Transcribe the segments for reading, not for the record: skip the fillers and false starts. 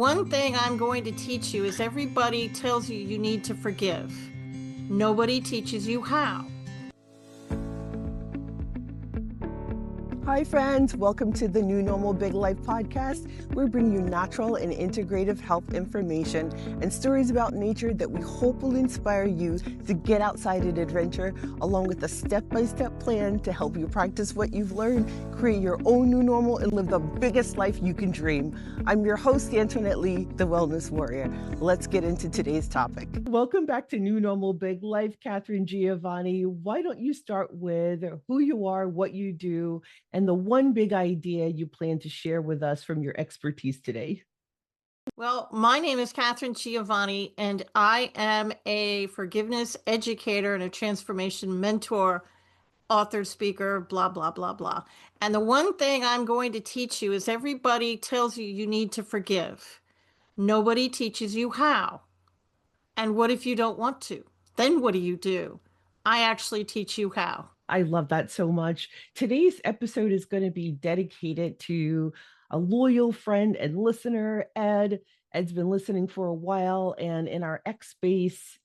One thing I'm going to teach you is everybody tells you you need to forgive. Nobody teaches you how. Hi, friends. Welcome to the New Normal Big Life podcast. We bring you natural and integrative health information and stories about nature that we hope will inspire you to get outside and adventure, along with a step-by-step plan to help you practice what you've learned, create your own new normal, and live the biggest life you can dream. I'm your host, Antoinette Lee, the Wellness Warrior. Let's get into today's topic. Welcome back to New Normal Big Life, Katharine Giovanni. Why don't you start with who you are, what you do, and the one big idea you plan to share with us from your expertise today? Well, my name is Katharine Giovanni, and I am a forgiveness educator and a transformation mentor, author, speaker, blah, blah, blah, blah. And the one thing I'm going to teach you is everybody tells you you need to forgive. Nobody teaches you how. And what if you don't want to? Then what do? I actually teach you how. I love that so much. Today's episode is going to be dedicated to a loyal friend and listener, Ed. Ed's been listening for a while, and in our X Space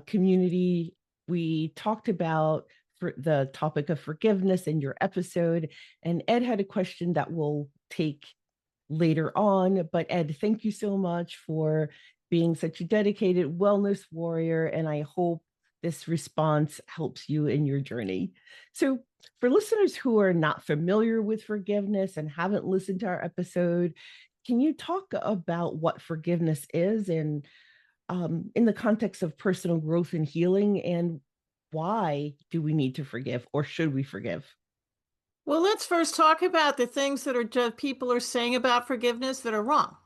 community, we talked about the topic of forgiveness in your episode, and Ed had a question that we'll take later on. But Ed, thank you so much for being such a dedicated wellness warrior, and I hope this response helps you in your journey. So, for listeners who are not familiar with forgiveness and haven't listened to our episode, can you talk about what forgiveness is and in the context of personal growth and healing, and why do we need to forgive, or should we forgive? Well, let's first talk about the things that people are saying about forgiveness that are wrong,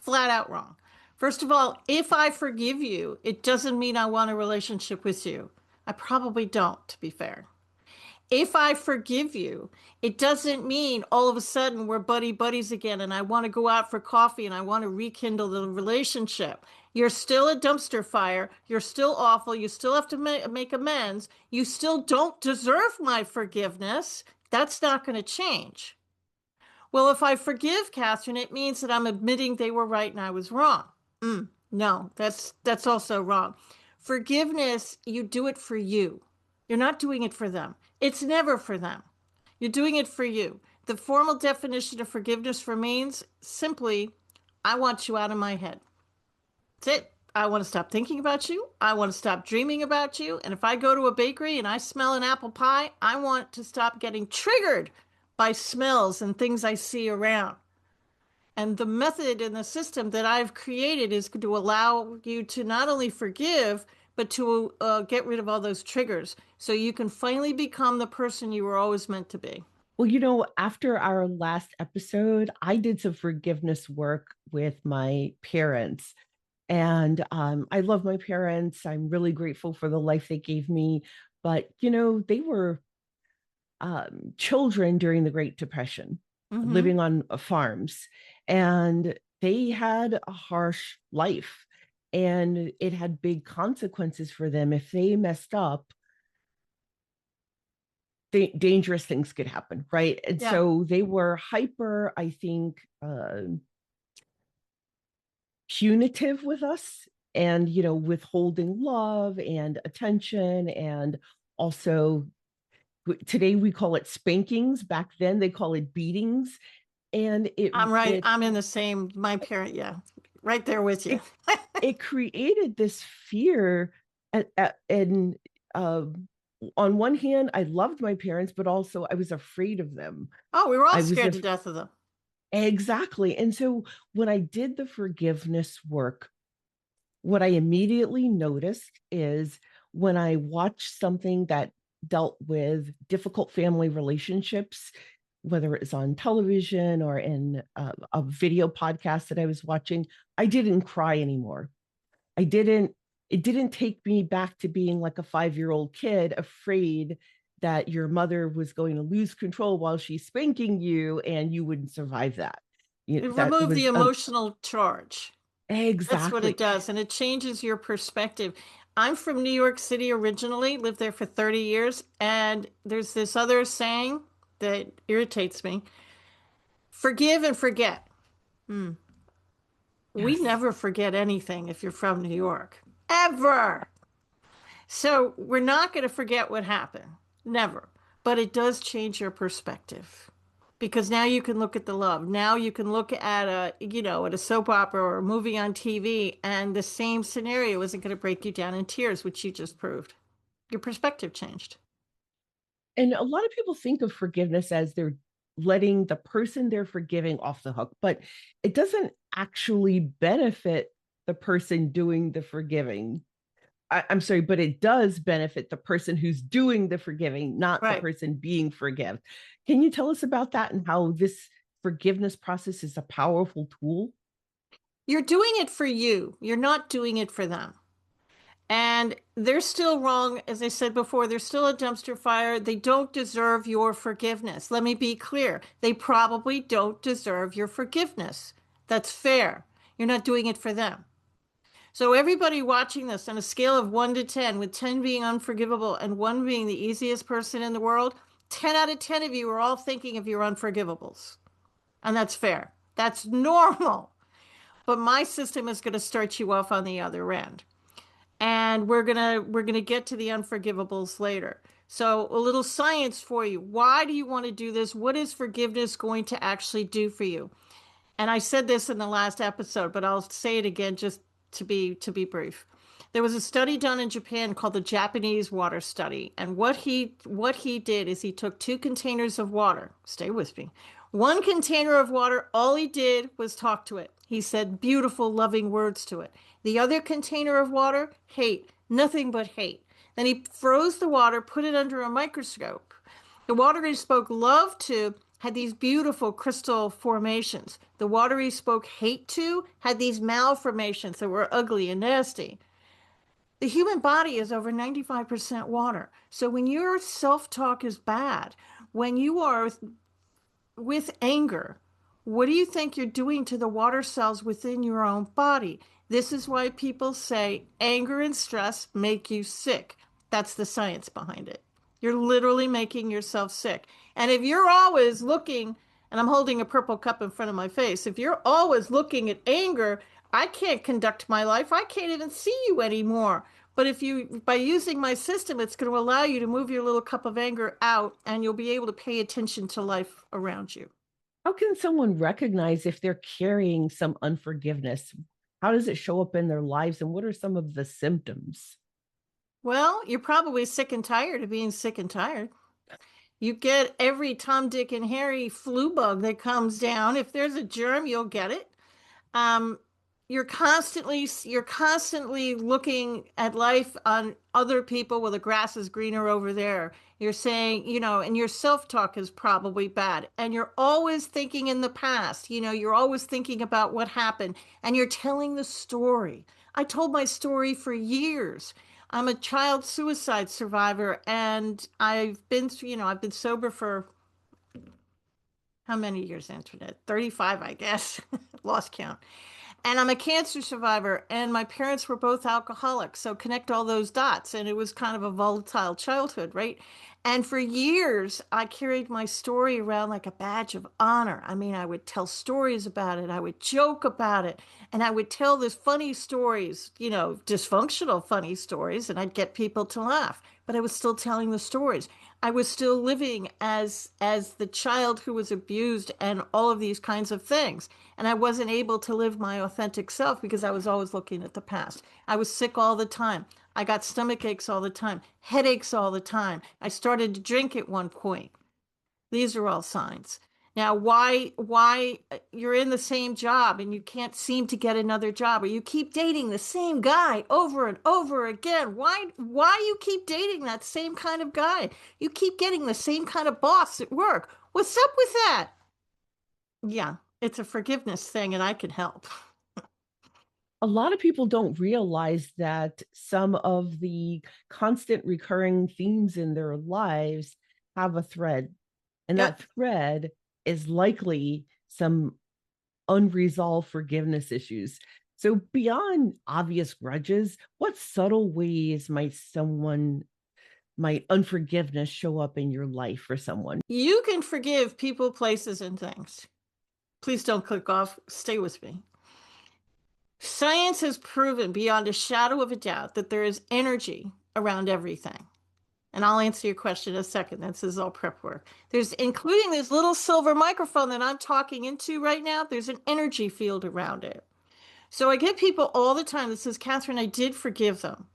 flat out wrong. First of all, if I forgive you, it doesn't mean I want a relationship with you. I probably don't, to be fair. If I forgive you, it doesn't mean all of a sudden we're buddies again and I want to go out for coffee and I want to rekindle the relationship. You're still a dumpster fire. You're still awful. You still have to make amends. You still don't deserve my forgiveness. That's not going to change. Well, if I forgive Catherine, it means that I'm admitting they were right and I was wrong. No, that's also wrong. Forgiveness, you do it for you. You're not doing it for them. It's never for them. You're doing it for you. The formal definition of forgiveness for means simply, I want you out of my head. That's it. I want to stop thinking about you. I want to stop dreaming about you. And if I go to a bakery and I smell an apple pie, I want to stop getting triggered by smells and things I see around. And the method and the system that I've created is to allow you to not only forgive, but to get rid of all those triggers so you can finally become the person you were always meant to be. Well, after our last episode, I did some forgiveness work with my parents. And I love my parents. I'm really grateful for the life they gave me. But, they were children during the Great Depression, living on farms. And they had a harsh life. And it had big consequences for them. If they messed up, dangerous things could happen, right? And Yeah. so they were hyper, I think, punitive with us, and withholding love and attention, and also today we call it spankings. Back then they call it beatings. And I'm right. I'm in the same, my parent, yeah, right there with you. it created this fear, and on one hand I loved my parents, but also I was afraid of them. Oh, we were all I was scared to death of them. Exactly. And so when I did the forgiveness work, what I immediately noticed is when I watched something that dealt with difficult family relationships, whether it's on television or in a video podcast that I was watching, I didn't cry anymore. It didn't take me back to being like a 5-year-old kid afraid that your mother was going to lose control while she's spanking you and you wouldn't survive that. It That removed the was emotional charge. That's what it exactly. does. And it changes your perspective. I'm from New York City originally, lived there for 30 years. And there's this other saying that irritates me: forgive and forget. We Yes. never forget anything if you're from New York, ever. So we're not going to forget what happened, never. But it does change your perspective because now you can look at the love. Now you can look at at a soap opera or a movie on TV, and the same scenario isn't going to break you down in tears, which you just proved. Your perspective changed. And a lot of people think of forgiveness as they're letting the person they're forgiving off the hook, but it doesn't actually benefit the person doing the forgiving. I'm sorry, but it does benefit the person who's doing the forgiving, not the Right. person being forgiven. Can you tell us about that and how this forgiveness process is a powerful tool? You're doing it for you. You're not doing it for them. And they're still wrong. As I said before, they're still a dumpster fire. They don't deserve your forgiveness. Let me be clear. They probably don't deserve your forgiveness. That's fair. You're not doing it for them. So, everybody watching this on a scale of 1 to 10, with 10 being unforgivable and 1 being the easiest person in the world, 10 out of 10 of you are all thinking of your unforgivables. And that's fair. That's normal. But my system is going to start you off on the other end, and we're gonna get to the unforgivables later. So a little science for you. Why do you want to do this? What is forgiveness going to actually do for you? And I said this in the last episode, but I'll say it again just to be brief. There was a study done in Japan called the Japanese water study, and what he did is he took 2 containers of water. Stay with me. 1 container of water, all he did was talk to it. He said beautiful, loving words to it. The other container of water, hate, nothing but hate. Then he froze the water, put it under a microscope. The water he spoke love to had these beautiful crystal formations. The water he spoke hate to had these malformations that were ugly and nasty. The human body is over 95% water. So when your self talk is bad, when you are with anger, what do you think you're doing to the water cells within your own body? This is why people say anger and stress make you sick. That's the science behind it. You're literally making yourself sick. And if you're always looking, and I'm holding a purple cup in front of my face, if you're always looking at anger, I can't conduct my life. I can't even see you anymore. But if you, by using my system, it's going to allow you to move your little cup of anger out, and you'll be able to pay attention to life around you. How can someone recognize if they're carrying some unforgiveness? How does it show up in their lives? And what are some of the symptoms? Well, you're probably sick and tired of being sick and tired. You get every Tom, Dick, and Harry flu bug that comes down. If there's a germ, you'll get it. um, you're constantly looking at life on other people. Well, the grass is greener over there. You're saying, and your self-talk is probably bad. And you're always thinking in the past. You're always thinking about what happened, and you're telling the story. I told my story for years. I'm a child suicide survivor, and I've been sober for how many years, Internet? 35, I guess. Lost count. And I'm a cancer survivor, and my parents were both alcoholics. So connect all those dots. And it was kind of a volatile childhood, right? And for years, I carried my story around like a badge of honor. I mean, I would tell stories about it, I would joke about it, and I would tell this funny stories, dysfunctional funny stories, and I'd get people to laugh. But I was still telling the stories. I was still living as the child who was abused and all of these kinds of things. And I wasn't able to live my authentic self because I was always looking at the past. I was sick all the time. I got stomach aches all the time, headaches all the time. I started to drink at one point. These are all signs. Now, why you're in the same job and you can't seem to get another job, or you keep dating the same guy over and over again? Why you keep dating that same kind of guy? You keep getting the same kind of boss at work. What's up with that? Yeah, it's a forgiveness thing, and I can help. A lot of people don't realize that some of the constant recurring themes in their lives have a thread, and Yep. that thread is likely some unresolved forgiveness issues. So, beyond obvious grudges, what subtle ways might unforgiveness show up in your life for someone? You can forgive people, places, and things. Please don't click off. Stay with me. Science has proven beyond a shadow of a doubt that there is energy around everything. And I'll answer your question in a second. This is all prep work. There's, including this little silver microphone that I'm talking into right now, there's an energy field around it. So I get people all the time that says, Katharine, I did forgive them,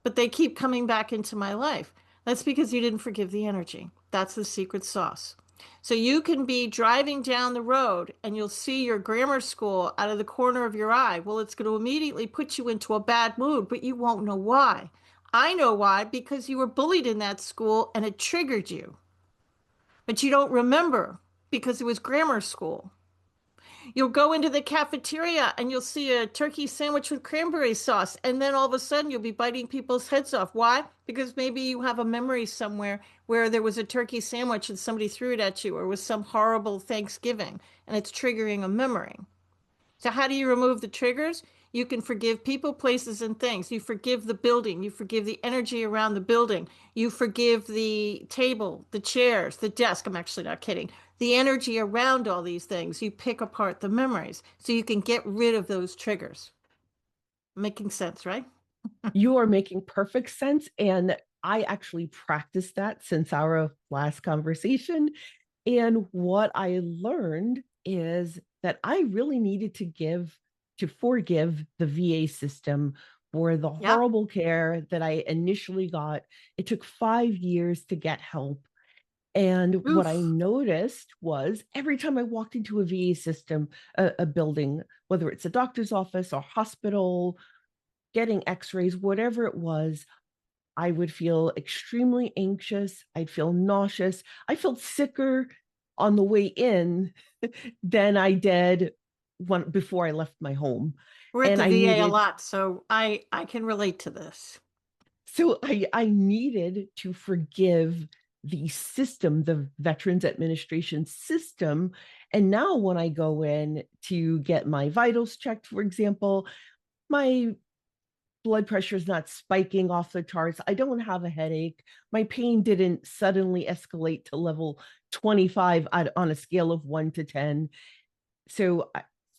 but they keep coming back into my life. That's because you didn't forgive the energy. That's the secret sauce. So you can be driving down the road and you'll see your grammar school out of the corner of your eye. Well, it's going to immediately put you into a bad mood, but you won't know why. I know why, because you were bullied in that school and it triggered you. But you don't remember because it was grammar school. You'll go into the cafeteria and you'll see a turkey sandwich with cranberry sauce, and then all of a sudden you'll be biting people's heads off. Why? Because maybe you have a memory somewhere where there was a turkey sandwich and somebody threw it at you, or was some horrible Thanksgiving, and it's triggering a memory. So, how do you remove the triggers? You can forgive people, places, and things. You forgive the building. You forgive the energy around the building. You forgive the table, the chairs, the desk. I'm actually not kidding. The energy around all these things. You pick apart the memories so you can get rid of those triggers. Making sense, right? You are making perfect sense. And I actually practiced that since our last conversation. And what I learned is that I really needed to forgive the VA system for the Yep. horrible care that I initially got. It took 5 years to get help. And what I Oof. noticed was every time I walked into a VA system, a building, whether it's a doctor's office or hospital, getting x-rays, whatever it was, I would feel extremely anxious. I'd feel nauseous. I felt sicker on the way in than I did before I left my home. We're at And the I VA a needed, lot, so I can relate to this. I needed to forgive the system, the Veterans Administration system. And now when I go in to get my vitals checked, for example, my blood pressure is not spiking off the charts. I don't have a headache. My pain didn't suddenly escalate to level 25 on a scale of 1 to 10. So,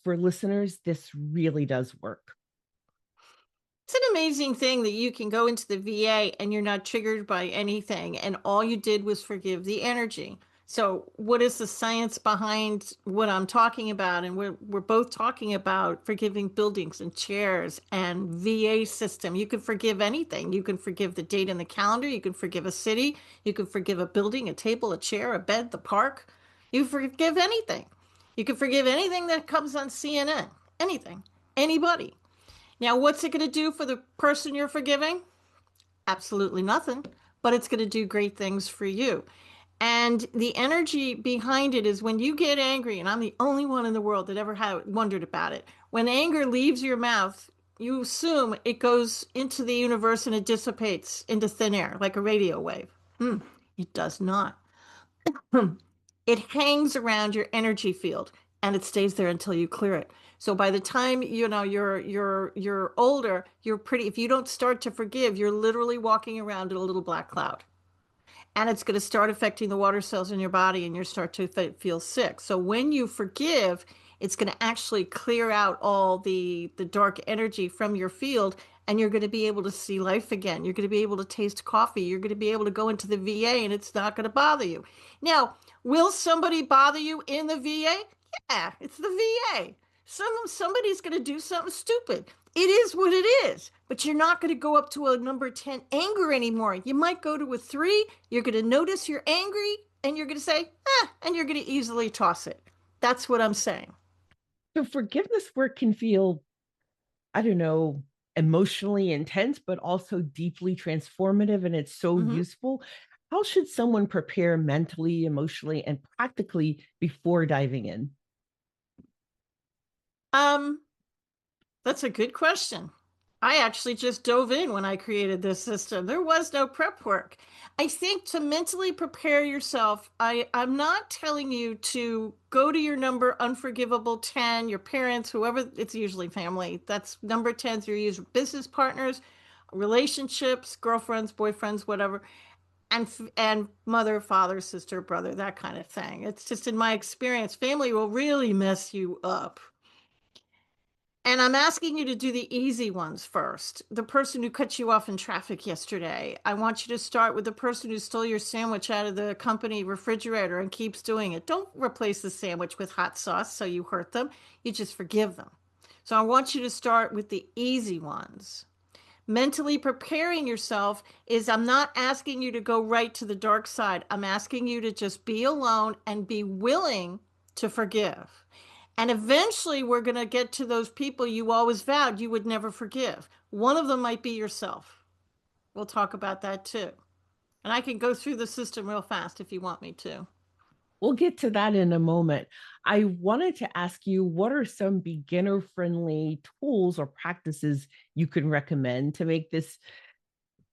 for listeners, this really does work. It's an amazing thing that you can go into the VA and you're not triggered by anything, and all you did was forgive the energy. So, what is the science behind what I'm talking about? And we're both talking about forgiving buildings and chairs and VA system. You can forgive anything. You can forgive the date in the calendar. You can forgive a city. You can forgive a building, a table, a chair, a bed, the park. You forgive anything. You can forgive anything that comes on CNN. Anything. Anybody. Now, what's it going to do for the person you're forgiving? Absolutely nothing, but it's going to do great things for you. And the energy behind it is when you get angry, and I'm the only one in the world that ever had wondered about it. When anger leaves your mouth, you assume it goes into the universe and it dissipates into thin air like a radio wave. It does not. It hangs around your energy field and it stays there until you clear it. So by the time you're older, you're pretty if you don't start to forgive, you're literally walking around in a little black cloud. And it's going to start affecting the water cells in your body and you start to feel sick. So when you forgive, it's going to actually clear out all the dark energy from your field and you're going to be able to see life again. You're going to be able to taste coffee. You're going to be able to go into the VA and it's not going to bother you. Now, will somebody bother you in the VA? Yeah, it's the VA. Somebody's going to do something stupid. It is what it is. But you're not going to go up to a number 10 anger anymore. You might go to a 3. You're going to notice you're angry and you're going to say, and you're going to easily toss it. That's what I'm saying. So, forgiveness work can feel, I don't know, emotionally intense, but also deeply transformative. And it's so hmm useful. How should someone prepare mentally, emotionally, and practically before diving in? Um, That's a good question. I actually just dove in when I created this system. There was no prep work. I think to mentally prepare yourself, I'm not telling you to go to your number unforgivable 10, your parents, whoever, it's usually family. That's number 10s, your usual business partners, relationships, girlfriends, boyfriends, whatever, and mother, father, sister, brother, that kind of thing. It's just in my experience, family will really mess you up. And I'm asking you to do the easy ones first. The person who cut you off in traffic yesterday. I want you to start with the person who stole your sandwich out of the company refrigerator and keeps doing it. Don't replace the sandwich with hot sauce so you hurt them. You just forgive them. So I want you to start with the easy ones. Mentally preparing yourself is I'm not asking you to go right to the dark side. I'm asking you to just be alone and be willing to forgive. And eventually, we're going to get to those people you always vowed you would never forgive. One of them might be yourself. We'll talk about that too. And I can go through the system real fast if you want me to. We'll get to that in a moment. I wanted to ask you, what are some beginner friendly tools or practices you can recommend to make this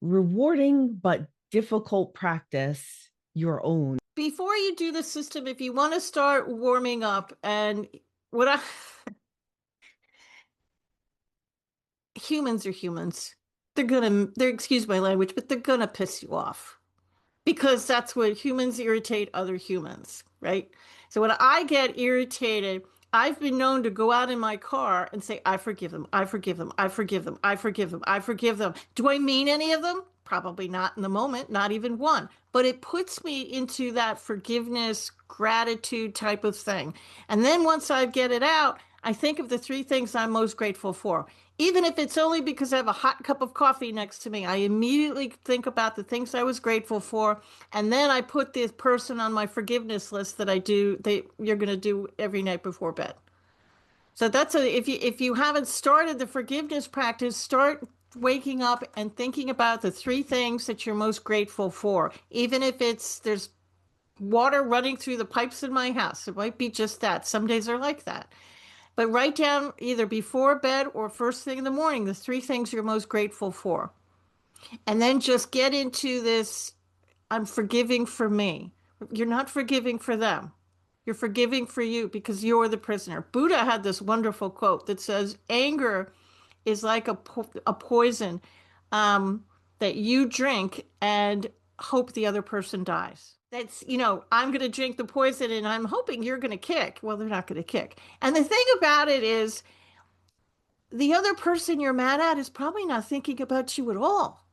rewarding but difficult practice your own? Before you do the system, if you want to start warming up, and what I humans are humans. They're excuse my language, but they're gonna piss you off because that's what humans irritate other humans, right? So when I get irritated, I've been known to go out in my car and say, I forgive them, I forgive them, I forgive them, I forgive them, I forgive them. Do I mean any of them? Probably not in the moment, not even one. But it puts me into that forgiveness, gratitude type of thing. And then once I get it out, I think of the three things I'm most grateful for. Even if it's only because I have a hot cup of coffee next to me, I immediately think about the things I was grateful for. And then I put this person on my forgiveness list that you're going to do every night before bed. So that's if you haven't started the forgiveness practice, start waking up and thinking about the three things that you're most grateful for. Even if there's water running through the pipes in my house, it might be just that. Some days are like that. But write down either before bed or first thing in the morning the three things you're most grateful for. And then just get into this I'm forgiving for me. You're not forgiving for them. You're forgiving for you because you're the prisoner. Buddha had this wonderful quote that says, anger is like a poison that you drink and hope the other person dies. I'm going to drink the poison and I'm hoping you're going to kick. Well, they're not going to kick. And the thing about it is, the other person you're mad at is probably not thinking about you at all.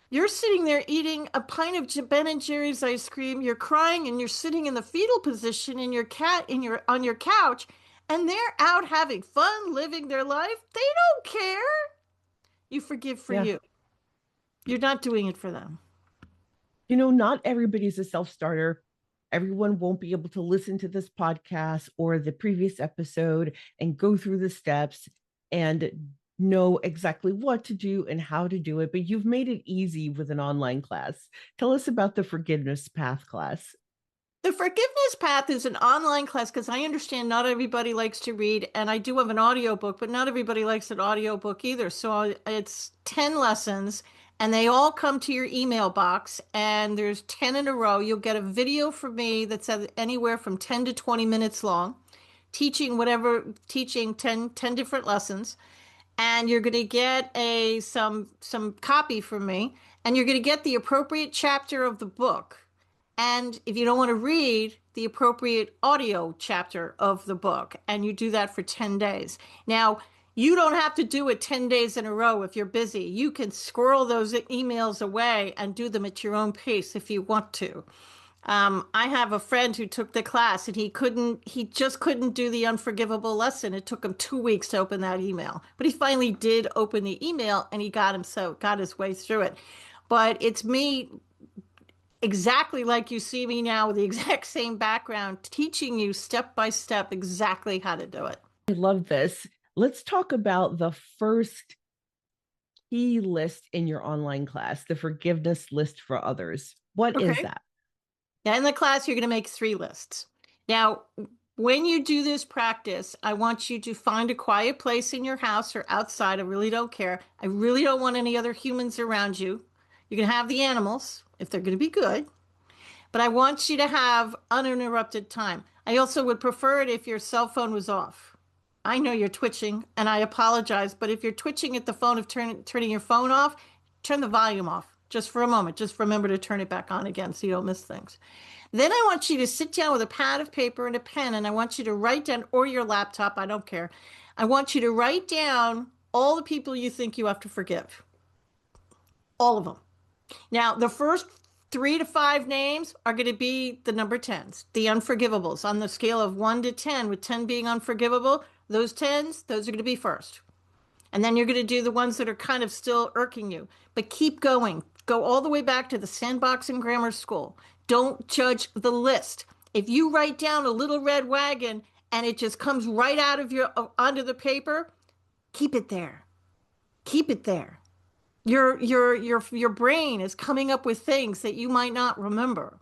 You're sitting there eating a pint of Ben and Jerry's ice cream, you're crying and you're sitting in the fetal position in your cat in your on your couch, and they're out having fun, living their life. They don't care. You forgive for Yeah. you. You're not doing it for them. Not everybody's a self starter. Everyone won't be able to listen to this podcast or the previous episode and go through the steps and know exactly what to do and how to do it, but you've made it easy with an online class. Tell us about the Forgiveness Path class. The Forgiveness Path is an online class because I understand not everybody likes to read, and I do have an audiobook, but not everybody likes an audiobook either. So it's 10 lessons, and they all come to your email box, and there's 10 in a row. You'll get a video from me that's anywhere from 10 to 20 minutes long, teaching 10 different lessons, and you're going to get some copy from me, and you're going to get the appropriate chapter of the book, and if you don't want to read, the appropriate audio chapter of the book, and you do that for 10 days. Now, you don't have to do it 10 days in a row if you're busy. You can squirrel those emails away and do them at your own pace if you want to. I have a friend who took the class and he just couldn't do the unforgivable lesson. It took him 2 weeks to open that email, but he finally did open the email and he got his way through it. But it's me exactly like you see me now with the exact same background, teaching you step by step exactly how to do it. I love this. Let's talk about the first key list in your online class, the forgiveness list for others. What is Okay. that? Yeah, in the class, you're going to make 3 lists. Now, when you do this practice, I want you to find a quiet place in your house or outside. I really don't care. I really don't want any other humans around you. You can have the animals if they're going to be good, but I want you to have uninterrupted time. I also would prefer it if your cell phone was off. I know you're twitching, and I apologize, but if you're twitching at the phone of turning your phone off, turn the volume off just for a moment. Just remember to turn it back on again so you don't miss things. Then I want you to sit down with a pad of paper and a pen, and I want you to write down, or your laptop, I don't care. I want you to write down all the people you think you have to forgive. All of them. Now, the first 3 to 5 names are going to be the number 10s, the unforgivables on the scale of 1 to 10, with 10 being unforgivable. Those 10s, those are going to be first. And then you're going to do the ones that are kind of still irking you. But keep going. Go all the way back to the sandbox in grammar school. Don't judge the list. If you write down a little red wagon and it just comes right out of your onto the paper, keep it there. Keep it there. Your brain is coming up with things that you might not remember.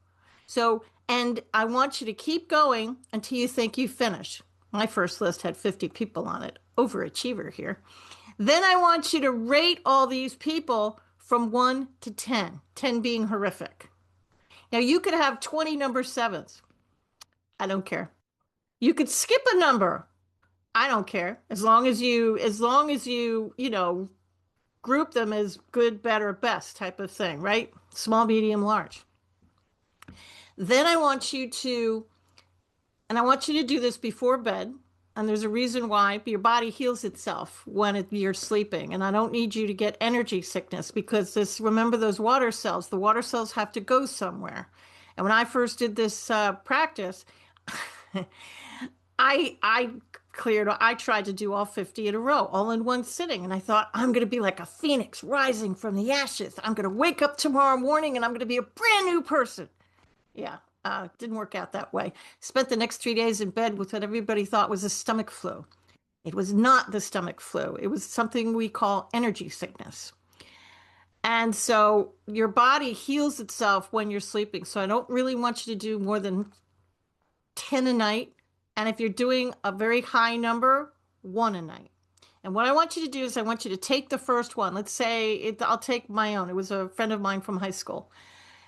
So, and I want you to keep going until you think you've finished. My first list had 50 people on it. Overachiever here. Then I want you to rate all these people from 1 to 10, 10 being horrific. Now you could have 20 number sevens. I don't care. You could skip a number. I don't care. As long as you group them as good, better, best type of thing, right? Small, medium, large. Then I want you to do this before bed. And there's a reason why your body heals itself when you're sleeping. And I don't need you to get energy sickness because remember those water cells, the water cells have to go somewhere. And when I first did this practice, I tried to do all 50 in a row, all in one sitting. And I thought, I'm going to be like a phoenix rising from the ashes. I'm going to wake up tomorrow morning and I'm going to be a brand new person. Yeah, didn't work out that way. Spent the next 3 days in bed with what everybody thought was a stomach flu. It was not the stomach flu. It was something we call energy sickness. And so your body heals itself when you're sleeping. So I don't really want you to do more than 10 a night. And if you're doing a very high number, 1 a night. And what I want you to do is I want you to take the first one. Let's say I'll take my own. It was a friend of mine from high school.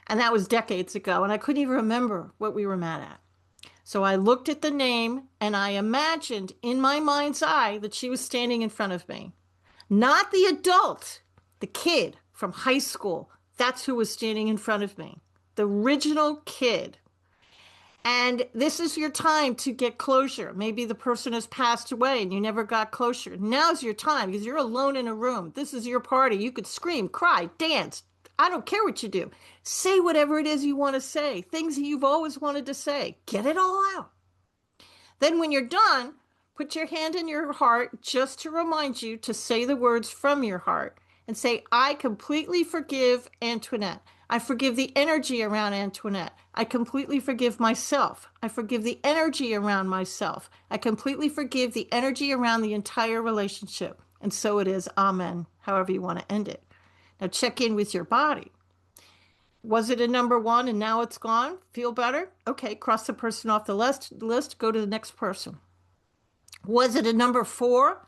And that was decades ago. And I couldn't even remember what we were mad at. So I looked at the name and I imagined in my mind's eye that she was standing in front of me. Not the adult, the kid from high school. That's who was standing in front of me. The original kid. And this is your time to get closure. Maybe the person has passed away and you never got closure. Now's your time because you're alone in a room. This is your party. You could scream, cry, dance. I don't care what you do. Say whatever it is you want to say, things that you've always wanted to say. Get it all out. Then when you're done, put your hand in your heart just to remind you to say the words from your heart and say, I completely forgive Antoinette. I forgive the energy around Antoinette. I completely forgive myself. I forgive the energy around myself. I completely forgive the energy around the entire relationship. And so it is. Amen. However you want to end it. Now check in with your body. Was it a number 1 and now it's gone? Feel better? Okay, cross the person off the list, go to the next person. Was it a number 4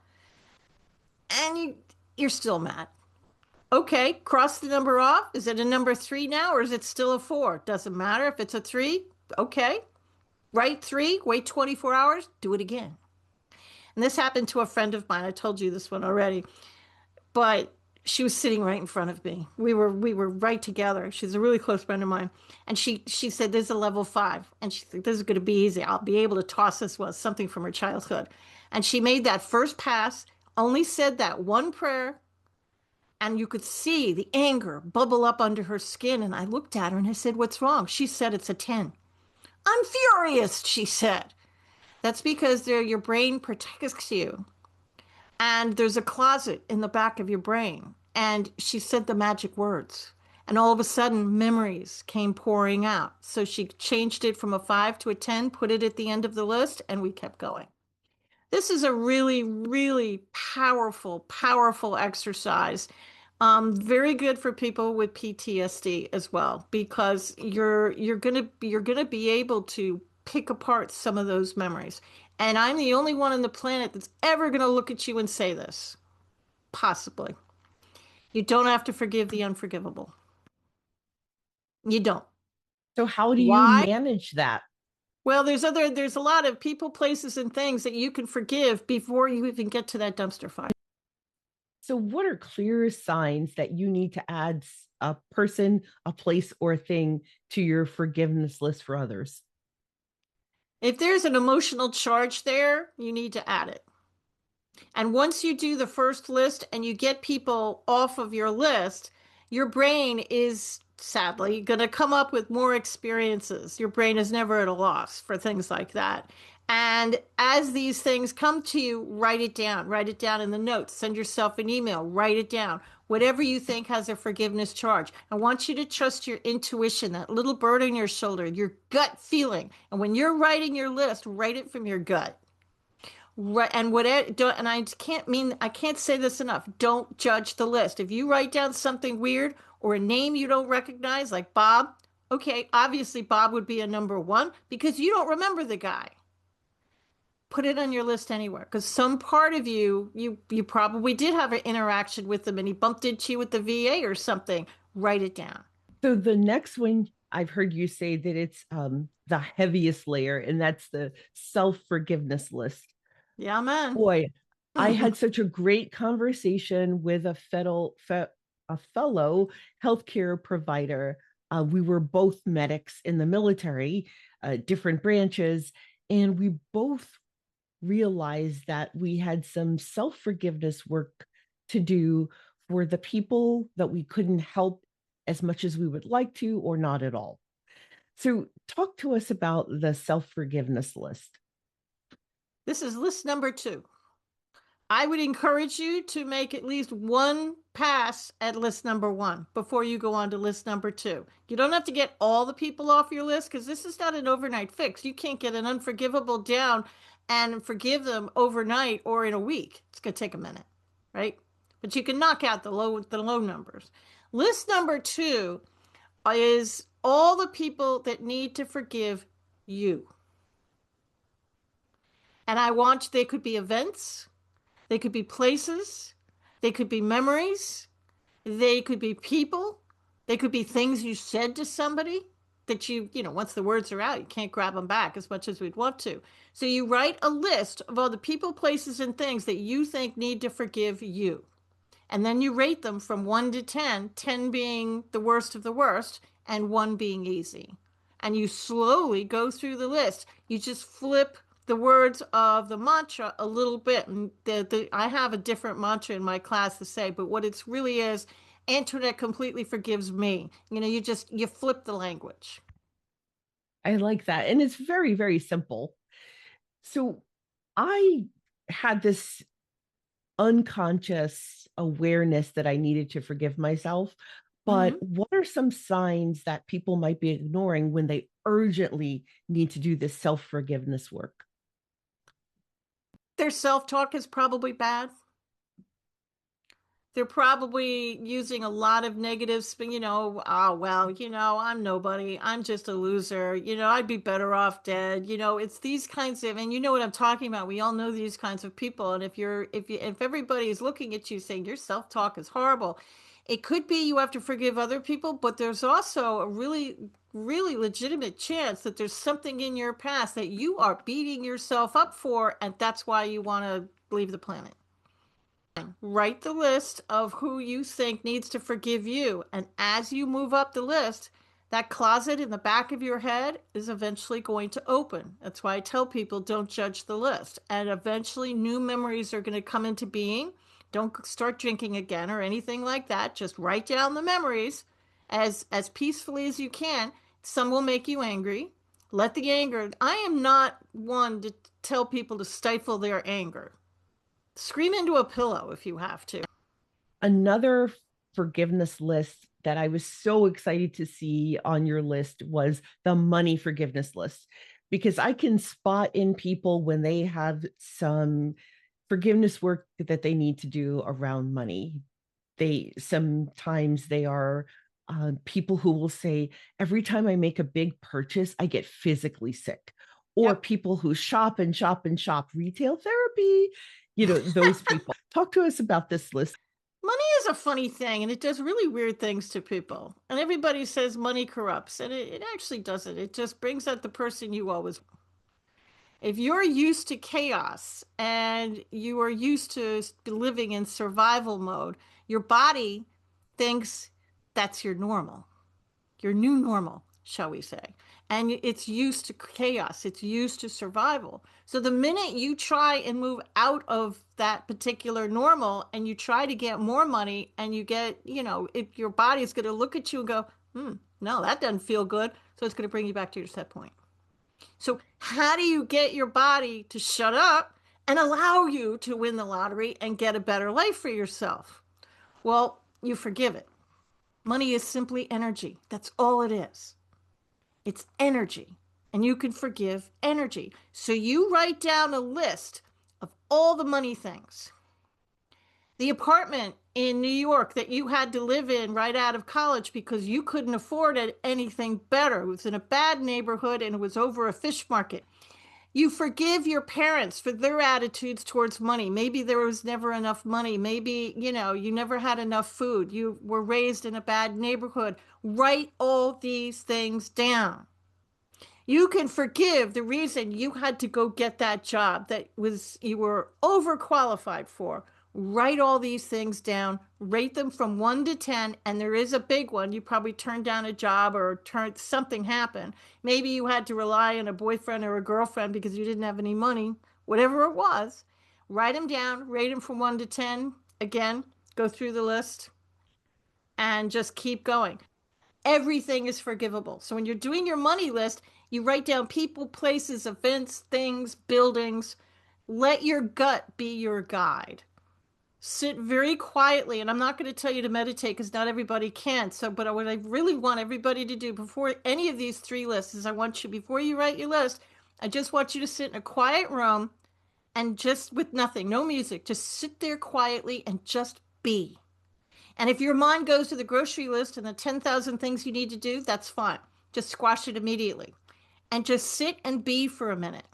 and you're still mad? Okay, cross the number off. Is it a number 3 now or is it still a 4? Doesn't matter if it's a 3. Okay, write 3, wait 24 hours, do it again. And this happened to a friend of mine. I told you this one already. But she was sitting right in front of me. We were right together. She's a really close friend of mine. And she said, there's a level 5. And she said, this is going to be easy. I'll be able to toss this was something from her childhood. And she made that first pass, only said that one prayer, and you could see the anger bubble up under her skin. And I looked at her and I said, what's wrong? She said, it's a 10. I'm furious, she said. That's because your brain protects you. And there's a closet in the back of your brain. And she said the magic words. And all of a sudden, memories came pouring out. So she changed it from a 5 to a 10, put it at the end of the list, and we kept going. This is a really, really powerful, powerful exercise. Very good for people with PTSD as well, because you're gonna be able to pick apart some of those memories. And I'm the only one on the planet that's ever gonna look at you and say this. Possibly. You don't have to forgive the unforgivable. You don't. So how do you Why? manage that? Well, there's a lot of people, places, and things that you can forgive before you even get to that dumpster fire. So what are clear signs that you need to add a person, a place, or a thing to your forgiveness list for others? If there's an emotional charge there, you need to add it. And once you do the first list and you get people off of your list, your brain is sadly going to come up with more experiences. Your brain is never at a loss for things like that. And as these things come to you, write it down in the notes, send yourself an email, write it down. Whatever you think has a forgiveness charge. I want you to trust your intuition, that little bird on your shoulder, your gut feeling. And when you're writing your list, write it from your gut. Right, and whatever, don't, and I can't say this enough. Don't judge the list. If you write down something weird or a name you don't recognize, like Bob, okay, obviously Bob would be a number one because you don't remember the guy. Put it on your list anywhere because some part of you probably did have an interaction with them and he bumped into you with the VA or something. Write it down. So the next one, I've heard you say that it's the heaviest layer, and that's the self-forgiveness list. Yeah, man. Boy, I had such a great conversation with a fellow healthcare provider. We were both medics in the military, different branches, and we both realized that we had some self-forgiveness work to do for the people that we couldn't help as much as we would like to, or not at all. So, talk to us about the self-forgiveness list. This is list number two. I would encourage you to make at least one pass at list number one before you go on to list number two. You don't have to get all the people off your list because this is not an overnight fix. You can't get an unforgivable down and forgive them overnight or in a week. It's going to take a minute, right? But you can knock out the low numbers. List number two is all the people that need to forgive you. And they could be events, they could be places, they could be memories, they could be people, they could be things you said to somebody that once the words are out, you can't grab them back as much as we'd want to. So you write a list of all the people, places, and things that you think need to forgive you. And then you rate them from 1 to 10, 10 being the worst of the worst, and 1 being easy. And you slowly go through the list. You just flip the words of the mantra a little bit. And I have a different mantra in my class to say, but what it's really is, Antoinette completely forgives me. You flip the language. I like that. And it's very, very simple. So, I had this unconscious awareness that I needed to forgive myself. But Mm-hmm. what are some signs that people might be ignoring when they urgently need to do this self forgiveness work? Their self-talk is probably bad. They're probably using a lot of negative spin, oh, well, I'm nobody. I'm just a loser. I'd be better off dead. It's these kinds of, and you know what I'm talking about. We all know these kinds of people. And if everybody is looking at you saying your self-talk is horrible, it could be you have to forgive other people, but there's also a really, really legitimate chance that there's something in your past that you are beating yourself up for, and that's why you want to leave the planet. Write the list of who you think needs to forgive you. And as you move up the list, that closet in the back of your head is eventually going to open. That's why I tell people don't judge the list. And eventually, new memories are going to come into being. Don't start drinking again or anything like that. Just write down the memories as peacefully as you can. Some will make you angry. Let the anger. I am not one to tell people to stifle their anger. Scream into a pillow if you have to. Another forgiveness list that I was so excited to see on your list was the money forgiveness list, because I can spot in people when they have some forgiveness work that they need to do around money. They sometimes they are people who will say, every time I make a big purchase, I get physically sick. Or Yep. people who shop and shop and shop, retail therapy, those people. Talk to us about this list. Money is a funny thing and it does really weird things to people. And everybody says money corrupts, and it actually doesn't. It just brings out the person you always. If you're used to chaos and you are used to living in survival mode, your body thinks that's your normal, your new normal, shall we say. and it's used to chaos, it's used to survival. So the minute you try and move out of that particular normal and you try to get more money and you get, your body is going to look at you and go, no, that doesn't feel good. So it's going to bring you back to your set point. So how do you get your body to shut up and allow you to win the lottery and get a better life for yourself? Well, you forgive it. Money is simply energy. That's all it is. It's energy. And you can forgive energy. So you write down a list of all the money things. The apartment in New York that you had to live in right out of college because you couldn't afford it, anything better. It was in a bad neighborhood and it was over a fish market. You forgive your parents for their attitudes towards money. Maybe there was never enough money. Maybe, you never had enough food. You were raised in a bad neighborhood. Write all these things down. You can forgive the reason you had to go get that job that you were overqualified for. Write all these things down, rate them from 1 to 10, and there is a big one. You probably turned down a job or something happened. Maybe you had to rely on a boyfriend or a girlfriend because you didn't have any money, whatever it was. Write them down, rate them from 1 to 10. Again, go through the list and just keep going. Everything is forgivable. So when you're doing your money list, you write down people, places, events, things, buildings. Let your gut be your guide. Sit very quietly, and I'm not going to tell you to meditate because not everybody can. But what I really want everybody to do before any of these 3 lists is before you write your list, I just want you to sit in a quiet room and just with nothing, no music, just sit there quietly and just be. And if your mind goes to the grocery list and the 10,000 things you need to do, that's fine. Just squash it immediately and just sit and be for a minute.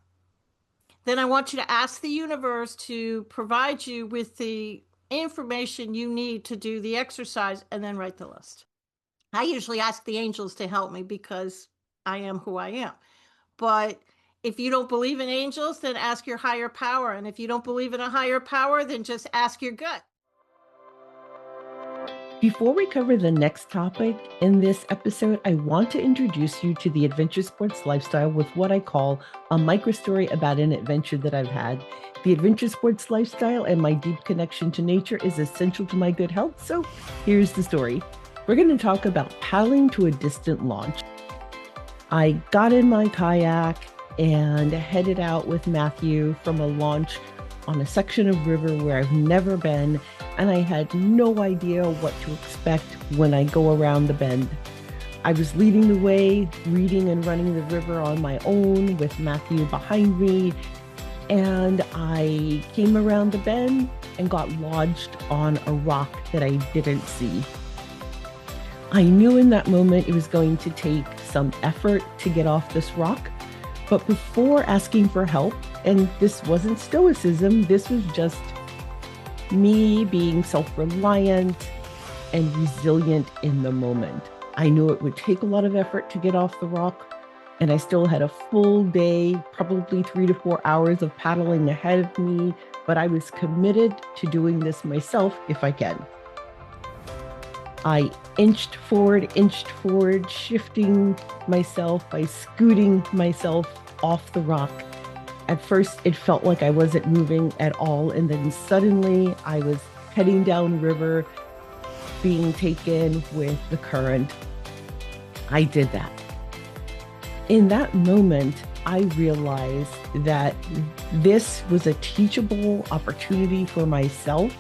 Then I want you to ask the universe to provide you with the information you need to do the exercise and then write the list. I usually ask the angels to help me because I am who I am. But if you don't believe in angels, then ask your higher power. And if you don't believe in a higher power, then just ask your gut. Before we cover the next topic in this episode, I want to introduce you to the adventure sports lifestyle with what I call a microstory about an adventure that I've had. The adventure sports lifestyle and my deep connection to nature is essential to my good health. So here's the story. We're going to talk about paddling to a distant launch. I got in my kayak and headed out with Matthew from a launch on a section of river where I've never been, and I had no idea what to expect when I go around the bend. I was leading the way, reading and running the river on my own with Matthew behind me, and I came around the bend and got lodged on a rock that I didn't see. I knew in that moment it was going to take some effort to get off this rock, but before asking for help, and this wasn't stoicism, this was just me being self-reliant and resilient in the moment. I knew it would take a lot of effort to get off the rock, and I still had a full day, probably 3 to 4 hours of paddling ahead of me, but I was committed to doing this myself if I can. I inched forward, shifting myself by scooting myself off the rock. At first, it felt like I wasn't moving at all, and then suddenly I was heading downriver, being taken with the current. I did that. In that moment, I realized that this was a teachable opportunity for myself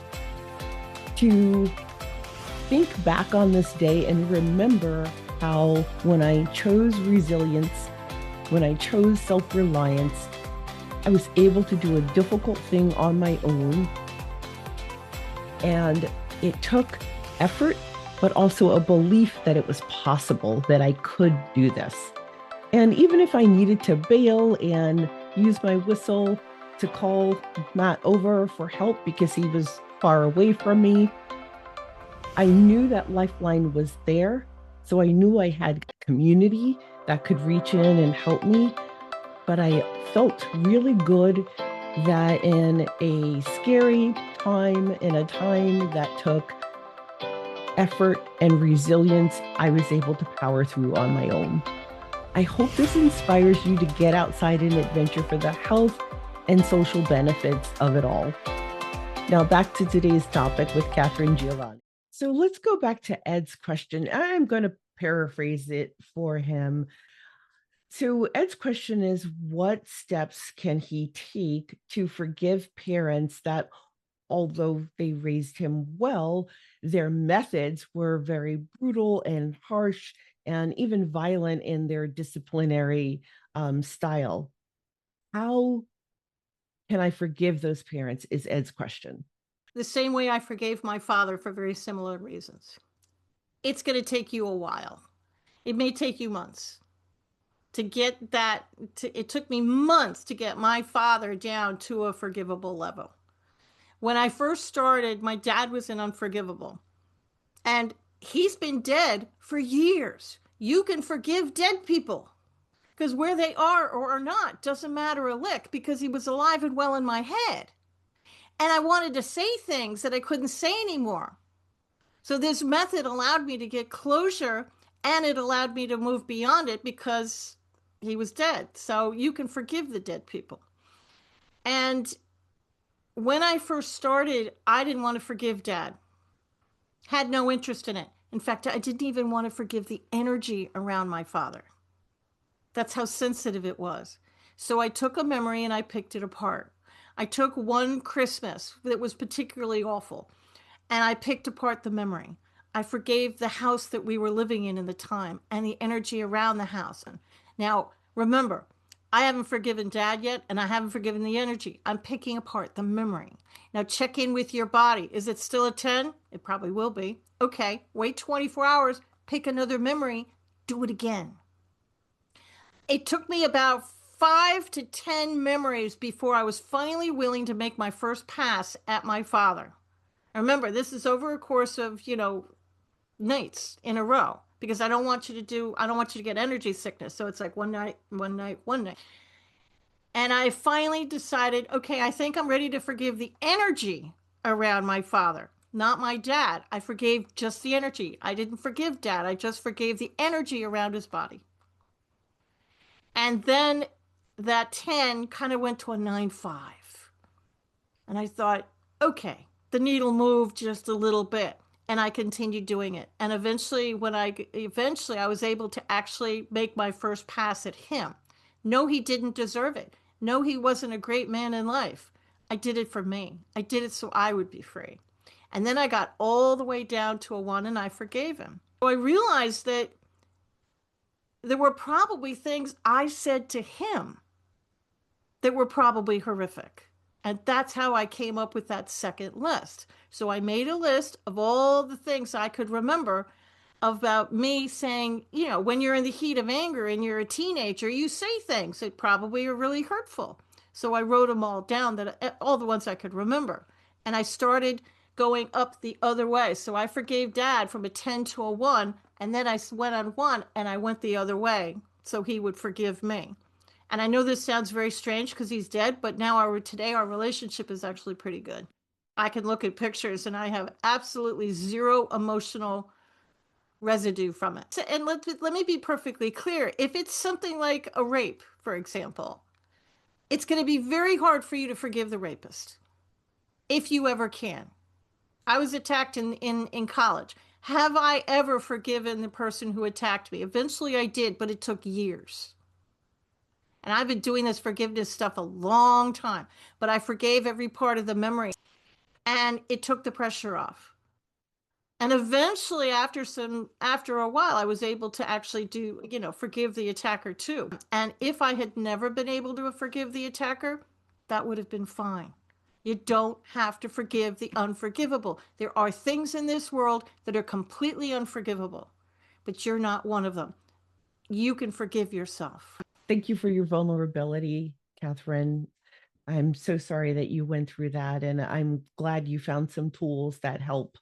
to think back on this day and remember how when I chose resilience, when I chose self-reliance, I was able to do a difficult thing on my own. And it took effort, but also a belief that it was possible that I could do this. And even if I needed to bail and use my whistle to call Matt over for help because he was far away from me, I knew that lifeline was there. So I knew I had community that could reach in and help me. But I felt really good that in a scary time, in a time that took effort and resilience, I was able to power through on my own. I hope this inspires you to get outside and adventure for the health and social benefits of it all. Now, back to today's topic with Katharine Giovanni. So let's go back to Ed's question. I'm going to paraphrase it for him. So Ed's question is, what steps can he take to forgive parents that, although they raised him well, their methods were very brutal and harsh and even violent in their disciplinary style? How can I forgive those parents is Ed's question. The same way I forgave my father for very similar reasons. It's going to take you a while. It may take you months to get that. It took me months to get my father down to a forgivable level. When I first started, my dad was an unforgivable, and he's been dead for years. You can forgive dead people because where they are or are not doesn't matter a lick, because he was alive and well in my head. And I wanted to say things that I couldn't say anymore. So this method allowed me to get closure, and it allowed me to move beyond it because he was dead. So you can forgive the dead people. And when I first started, I didn't want to forgive dad. Had no interest in it. In fact, I didn't even want to forgive the energy around my father. That's how sensitive it was. So I took a memory and I picked it apart. I took one Christmas that was particularly awful, and I picked apart the memory. I forgave the house that we were living in the time and the energy around the house. Now, remember, I haven't forgiven dad yet, and I haven't forgiven the energy. I'm picking apart the memory. Now, check in with your body. Is it still a 10? It probably will be. Okay, wait 24 hours, pick another memory, do it again. It took me about 5 to 10 memories before I was finally willing to make my first pass at my father. Remember, this is over a course of, nights in a row, because I don't want you to get energy sickness. So it's like one night, one night, one night. And I finally decided, okay, I think I'm ready to forgive the energy around my father, not my dad. I forgave just the energy. I didn't forgive dad. I just forgave the energy around his body. And then that 10 kind of went to a 9.5. And I thought, okay, the needle moved just a little bit. And I continued doing it. And eventually I was able to actually make my first pass at him. No, he didn't deserve it. No, he wasn't a great man in life. I did it for me. I did it so I would be free. And then I got all the way down to a 1, and I forgave him. So I realized that there were probably things I said to him that were probably horrific. And that's how I came up with that second list. So I made a list of all the things I could remember about me saying, when you're in the heat of anger and you're a teenager, you say things that probably are really hurtful. So I wrote them all down, all the ones I could remember. And I started going up the other way. So I forgave dad from a 10 to a 1, and then I went on 1 and I went the other way so he would forgive me. And I know this sounds very strange because he's dead, but today our relationship is actually pretty good. I can look at pictures and I have absolutely zero emotional residue from it. And let me be perfectly clear. If it's something like a rape, for example, it's going to be very hard for you to forgive the rapist, if you ever can. I was attacked in college. Have I ever forgiven the person who attacked me? Eventually I did, but it took years. And I've been doing this forgiveness stuff a long time, but I forgave every part of the memory, and it took the pressure off. And eventually, after a while, I was able to actually forgive the attacker too. And if I had never been able to forgive the attacker, that would have been fine. You don't have to forgive the unforgivable. There are things in this world that are completely unforgivable, but you're not one of them. You can forgive yourself. Thank you for your vulnerability, Katharine. I'm so sorry that you went through that, and I'm glad you found some tools that help.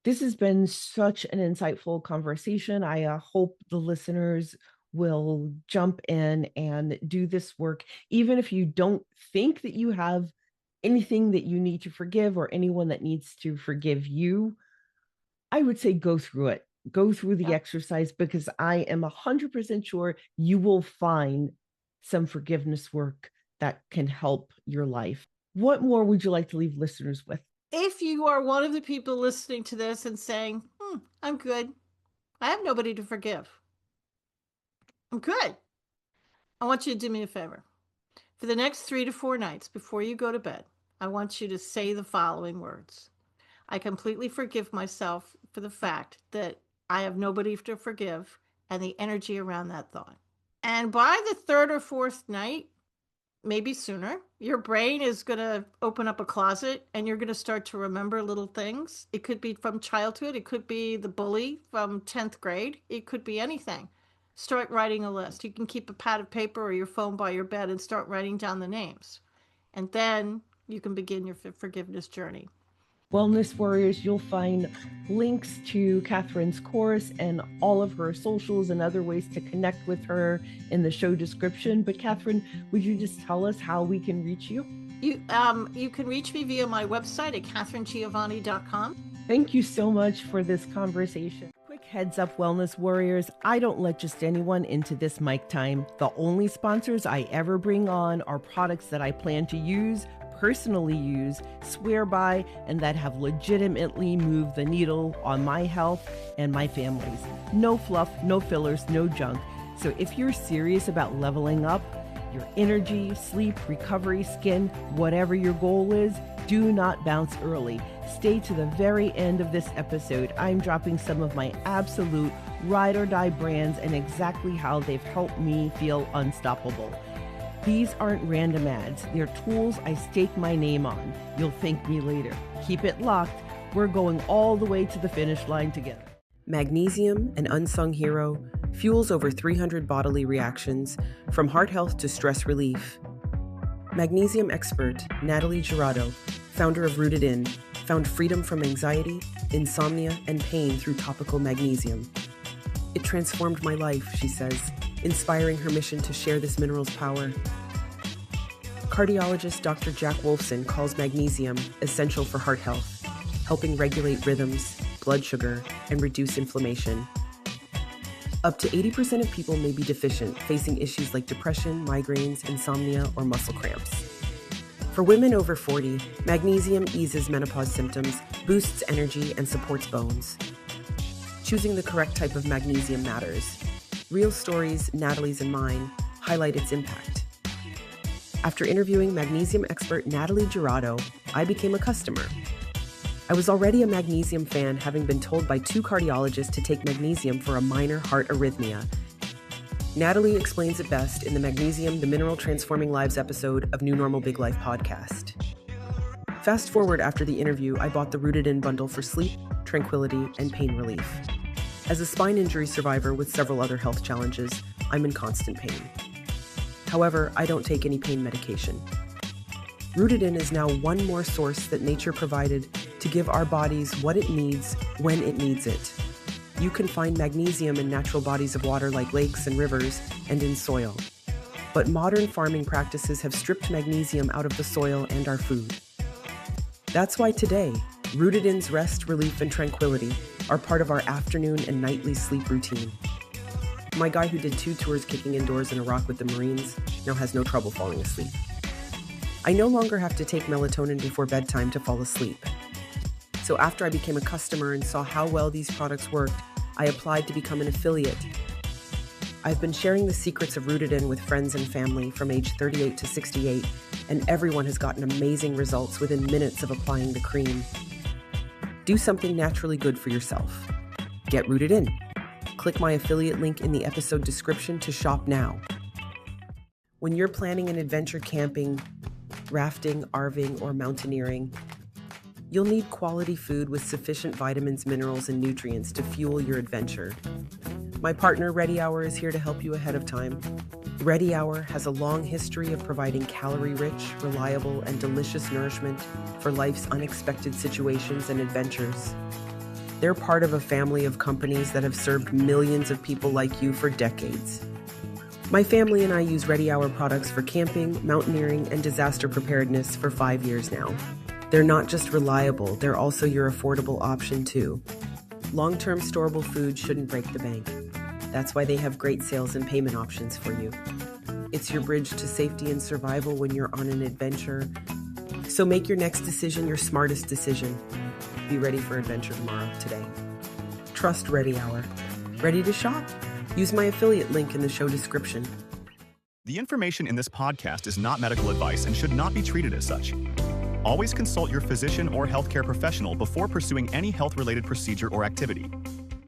This has been such an insightful conversation. I hope the listeners will jump in and do this work, even if you don't think that you have anything that you need to forgive or anyone that needs to forgive you. I would say go through it. go through the exercise, because I am 100% sure you will find some forgiveness work that can help your life. What more would you like to leave listeners with? If you are one of the people listening to this and saying, I'm good, I have nobody to forgive, I'm good, I want you to do me a favor. For the next 3 to 4 nights before you go to bed, I want you to say the following words. I completely forgive myself for the fact that I have nobody to forgive and the energy around that thought. And by the 3rd or 4th night, maybe sooner, your brain is going to open up a closet and you're going to start to remember little things. It could be from childhood. It could be the bully from 10th grade. It could be anything. Start writing a list. You can keep a pad of paper or your phone by your bed and start writing down the names. And then you can begin your forgiveness journey. Wellness Warriors, you'll find links to Katharine's course and all of her socials and other ways to connect with her in the show description. But Katharine, would you just tell us how we can reach you? You can reach me via my website at katharinegiovanni.com. Thank you so much for this conversation. Quick heads up, Wellness Warriors. I don't let just anyone into this mic time. The only sponsors I ever bring on are products that I plan to use, personally use, swear by, and that have legitimately moved the needle on my health and my family's. No fluff, no fillers, no junk. So if you're serious about leveling up your energy, sleep, recovery, skin, whatever your goal is, do not bounce early. Stay to the very end of this episode. I'm dropping some of my absolute ride or die brands and exactly how they've helped me feel unstoppable. These aren't random ads. They're tools I stake my name on. You'll thank me later. Keep it locked. We're going all the way to the finish line together. Magnesium, an unsung hero, fuels over 300 bodily reactions, from heart health to stress relief. Magnesium expert Natalie Girardo, founder of Rooted In, found freedom from anxiety, insomnia, and pain through topical magnesium. It transformed my life, she says, inspiring her mission to share this mineral's power. Cardiologist Dr. Jack Wolfson calls magnesium essential for heart health, helping regulate rhythms, blood sugar, and reduce inflammation. Up to 80% of people may be deficient, facing issues like depression, migraines, insomnia, or muscle cramps. For women over 40, magnesium eases menopause symptoms, boosts energy, and supports bones. Choosing the correct type of magnesium matters. Real stories, Natalie's and mine, highlight its impact. After interviewing magnesium expert Natalie Girardo, I became a customer. I was already a magnesium fan, having been told by 2 cardiologists to take magnesium for a minor heart arrhythmia. Natalie explains it best in the Magnesium, the Mineral Transforming Lives episode of New Normal Big Life podcast. Fast forward after the interview, I bought the Rooted In bundle for sleep, tranquility, and pain relief. As a spine injury survivor with several other health challenges, I'm in constant pain. However, I don't take any pain medication. Rooted In is now one more source that nature provided to give our bodies what it needs when it needs it. You can find magnesium in natural bodies of water like lakes and rivers and in soil. But modern farming practices have stripped magnesium out of the soil and our food. That's why today, Rooted In's rest, relief, and tranquility are part of our afternoon and nightly sleep routine. My guy who did 2 tours kicking indoors in Iraq with the Marines now has no trouble falling asleep. I no longer have to take melatonin before bedtime to fall asleep. So after I became a customer and saw how well these products worked, I applied to become an affiliate. I've been sharing the secrets of Rooted In with friends and family from age 38 to 68, and everyone has gotten amazing results within minutes of applying the cream. Do something naturally good for yourself. Get Rooted In. Click my affiliate link in the episode description to shop now. When you're planning an adventure camping, rafting, RVing, or mountaineering, you'll need quality food with sufficient vitamins, minerals, and nutrients to fuel your adventure. My partner, Ready Hour, is here to help you ahead of time. Ready Hour has a long history of providing calorie-rich, reliable, and delicious nourishment for life's unexpected situations and adventures. They're part of a family of companies that have served millions of people like you for decades. My family and I use Ready Hour products for camping, mountaineering, and disaster preparedness for 5 years now. They're not just reliable, they're also your affordable option too. Long-term storable food shouldn't break the bank. That's why they have great sales and payment options for you. It's your bridge to safety and survival when you're on an adventure. So make your next decision your smartest decision. Be ready for adventure tomorrow, today. Trust Ready Hour. Ready to shop? Use my affiliate link in the show description. The information in this podcast is not medical advice and should not be treated as such. Always consult your physician or healthcare professional before pursuing any health-related procedure or activity.